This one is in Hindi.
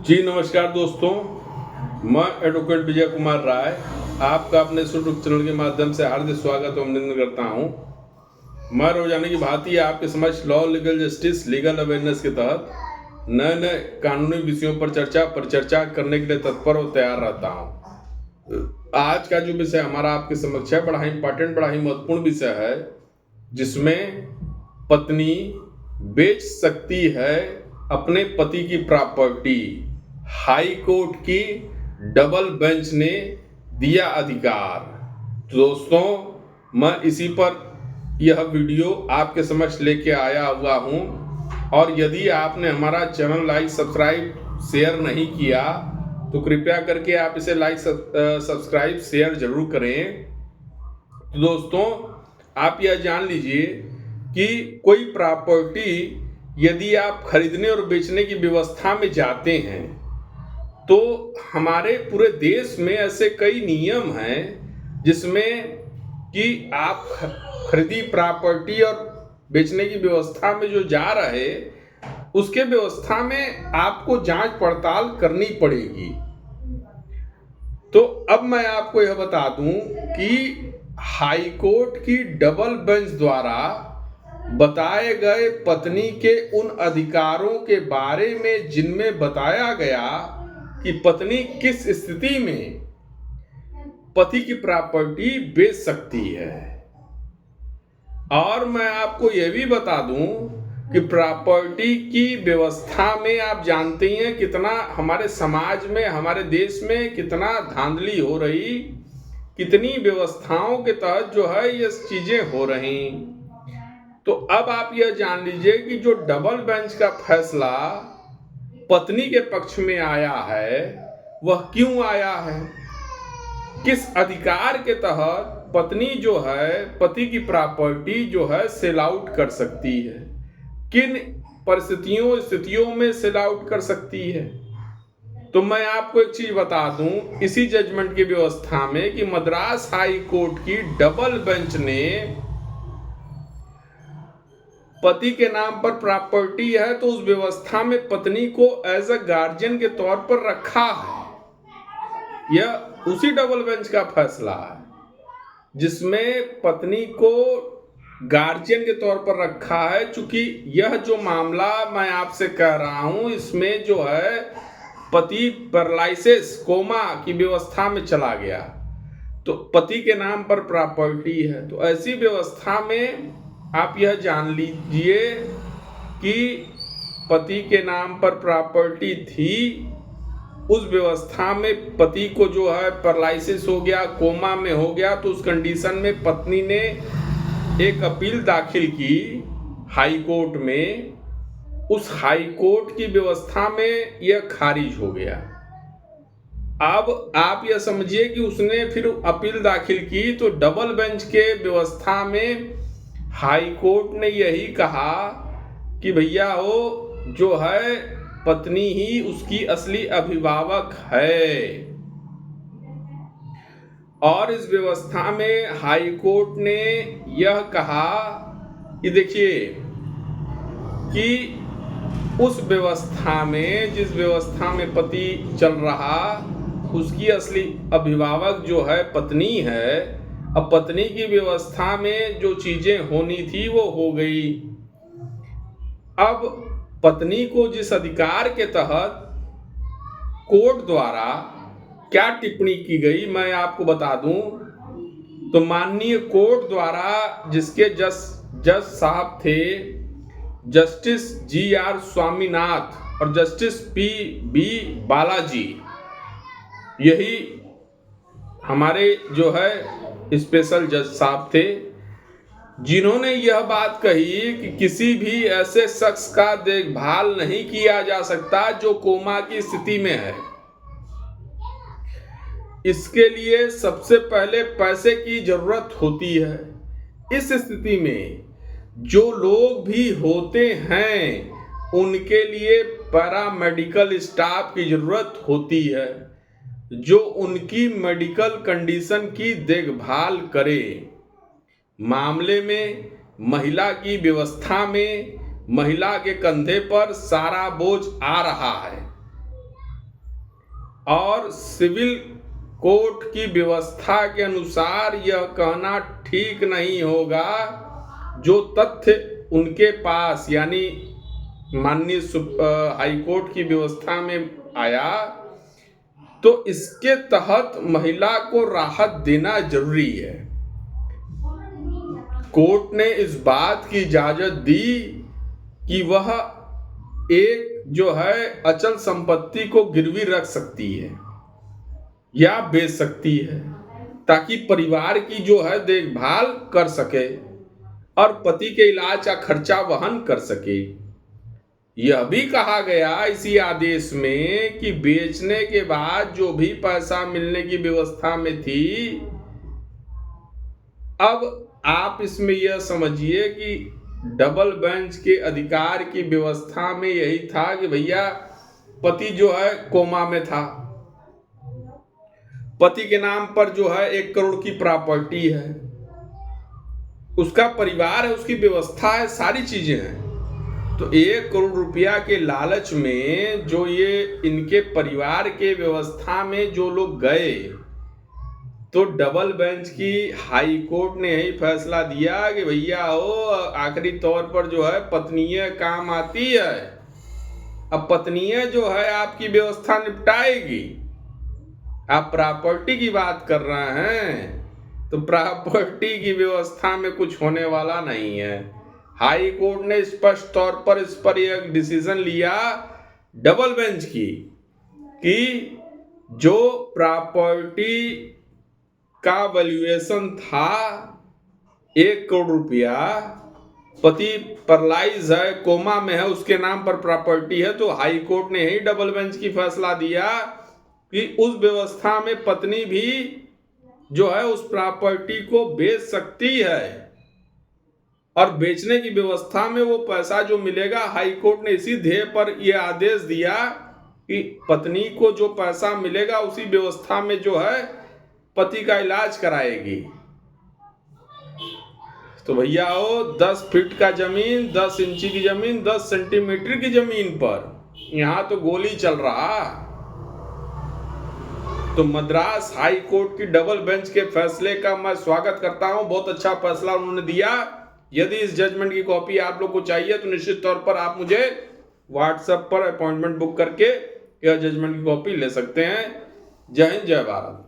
जी नमस्कार दोस्तों, मैं एडवोकेट विजय कुमार राय आपका अपने यूट्यूब चैनल के माध्यम से हार्दिक स्वागत और अभिनंदन करता हूं। मैं रोजाना की भांति आपके समक्ष law, legal justice, legal awareness के तहत नए नए कानूनी विषयों पर परिचर्चा करने के लिए तत्पर और तैयार रहता हूं। आज का जो विषय हमारा आपके समक्ष है बड़ा ही इंपॉर्टेंट, बड़ा ही महत्वपूर्ण विषय है, जिसमें पत्नी बेच सकती है अपने पति की प्रॉपर्टी। हाई कोर्ट की डबल बेंच ने दिया अधिकार। तो दोस्तों, मैं इसी पर यह वीडियो आपके समक्ष लेके आया हुआ हूं, और यदि आपने हमारा चैनल लाइक, सब्सक्राइब, शेयर नहीं किया तो कृपया करके आप इसे लाइक, सब्सक्राइब, शेयर जरूर करें। तो दोस्तों, आप यह जान लीजिए कि कोई प्रॉपर्टी यदि आप खरीदने और बेचने की व्यवस्था में जाते हैं तो हमारे पूरे देश में ऐसे कई नियम हैं जिसमें कि आप खरीदी प्रॉपर्टी और बेचने की व्यवस्था में जो जा रहे उसके व्यवस्था में आपको जांच पड़ताल करनी पड़ेगी। तो अब मैं आपको यह बता दूं कि हाई कोर्ट की डबल बेंच द्वारा बताए गए पत्नी के उन अधिकारों के बारे में जिनमें बताया गया कि पत्नी किस स्थिति में पति की प्रॉपर्टी बेच सकती है। और मैं आपको यह भी बता दूं कि प्रॉपर्टी की व्यवस्था में आप जानते हैं कितना हमारे समाज में, हमारे देश में कितना धांधली हो रही, कितनी व्यवस्थाओं के तहत जो है ये चीजें हो रही। तो अब आप यह जान लीजिए कि जो डबल बेंच का फैसला पत्नी के पक्ष में आया है वह क्यों आया है, किस अधिकार के तहत पत्नी जो है पति की प्रॉपर्टी जो है सेल आउट कर सकती है, किन स्थितियों में सेल आउट कर सकती है। तो मैं आपको एक चीज बता दूं, इसी जजमेंट की व्यवस्था में कि मद्रास हाई कोर्ट की डबल बेंच ने पति के नाम पर प्रॉपर्टी है तो उस व्यवस्था में पत्नी को एज अ गार्जियन के तौर पर रखा है। यह उसी डबल बेंच का फैसला है जिसमें पत्नी को गार्जियन के तौर पर रखा है। चूंकि यह जो मामला मैं आपसे कह रहा हूं इसमें जो है पति पैरालिसिस, कोमा की व्यवस्था में चला गया, तो पति के नाम पर प्रॉपर्टी है। तो ऐसी व्यवस्था में आप यह जान लीजिए कि पति के नाम पर प्रॉपर्टी थी, उस व्यवस्था में पति को जो है पैरालिसिस हो गया, कोमा में हो गया, तो उस कंडीशन में पत्नी ने एक अपील दाखिल की हाई कोर्ट में। उस हाई कोर्ट की व्यवस्था में यह खारिज हो गया। अब आप यह समझिए कि उसने फिर अपील दाखिल की तो डबल बेंच के व्यवस्था में हाई कोर्ट ने यही कहा कि भैया हो जो है पत्नी ही उसकी असली अभिभावक है। और इस व्यवस्था में हाई कोर्ट ने यह कहा कि देखिए कि उस व्यवस्था में, जिस व्यवस्था में पति चल रहा, उसकी असली अभिभावक जो है पत्नी है। अब पत्नी की व्यवस्था में जो चीजें होनी थी वो हो गई। अब पत्नी को जिस अधिकार के तहत कोर्ट द्वारा क्या टिप्पणी की गई मैं आपको बता दूं, तो माननीय कोर्ट द्वारा जिसके जज साहब थे जस्टिस जी.आर. स्वामीनाथ और जस्टिस पी.बी. बालाजी, यही हमारे जो है स्पेशल जज साहब थे, जिन्होंने यह बात कही कि किसी भी ऐसे शख्स का देखभाल नहीं किया जा सकता जो कोमा की स्थिति में है। इसके लिए सबसे पहले पैसे की जरूरत होती है। इस स्थिति में जो लोग भी होते हैं उनके लिए पैरामेडिकल स्टाफ की जरूरत होती है जो उनकी मेडिकल कंडीशन की देखभाल करे। मामले में महिला की व्यवस्था में महिला के कंधे पर सारा बोझ आ रहा है। और सिविल कोर्ट की व्यवस्था के अनुसार यह कहना ठीक नहीं होगा। जो तथ्य उनके पास यानी माननीय हाई कोर्ट की व्यवस्था में आया, तो इसके तहत महिला को राहत देना जरूरी है। कोर्ट ने इस बात की इजाजत दी कि वह एक जो है अचल संपत्ति को गिरवी रख सकती है या बेच सकती है, ताकि परिवार की जो है देखभाल कर सके और पति के इलाज का खर्चा वहन कर सके। यह भी कहा गया इसी आदेश में कि बेचने के बाद जो भी पैसा मिलने की व्यवस्था में थी, अब आप इसमें यह समझिए कि डबल बेंच के अधिकार की व्यवस्था में यही था कि भैया पति जो है कोमा में था, पति के नाम पर जो है 1 करोड़ की प्रॉपर्टी है, उसका परिवार है, उसकी व्यवस्था है, सारी चीजें हैं। तो 1 करोड़ रुपया के लालच में जो ये इनके परिवार के व्यवस्था में जो लोग गए, तो डबल बेंच की हाई कोर्ट ने यही फैसला दिया कि भैया हो आखिरी तौर पर जो है पत्नीय काम आती है। अब पत्नीय जो है आपकी व्यवस्था निपटाएगी। आप प्रॉपर्टी की बात कर रहे हैं, तो प्रॉपर्टी की व्यवस्था में कुछ होने वाला नहीं है। हाई कोर्ट ने स्पष्ट तौर पर इस पर यह डिसीजन लिया डबल बेंच की कि जो प्रॉपर्टी का वैल्यूएशन था 1 करोड़ रुपया, पति पैरालाइज है, कोमा में है, उसके नाम पर प्रॉपर्टी है, तो हाई कोर्ट ने ही डबल बेंच की फैसला दिया कि उस व्यवस्था में पत्नी भी जो है उस प्रॉपर्टी को बेच सकती है, और बेचने की व्यवस्था में वो पैसा जो मिलेगा, हाई कोर्ट ने इसी ध्येय पर यह आदेश दिया कि पत्नी को जो पैसा मिलेगा उसी व्यवस्था में जो है पति का इलाज कराएगी। तो भैया हो 10 फीट का जमीन, 10 इंची की जमीन, 10 सेंटीमीटर की जमीन पर यहां तो गोली चल रहा। तो मद्रास हाई कोर्ट की डबल बेंच के फैसले का मैं स्वागत करता हूं। बहुत अच्छा फैसला उन्होंने दिया। यदि इस जजमेंट की कॉपी आप लोग को चाहिए तो निश्चित तौर पर आप मुझे व्हाट्सएप पर अपॉइंटमेंट बुक करके यह जजमेंट की कॉपी ले सकते हैं। जय हिंद, जय भारत।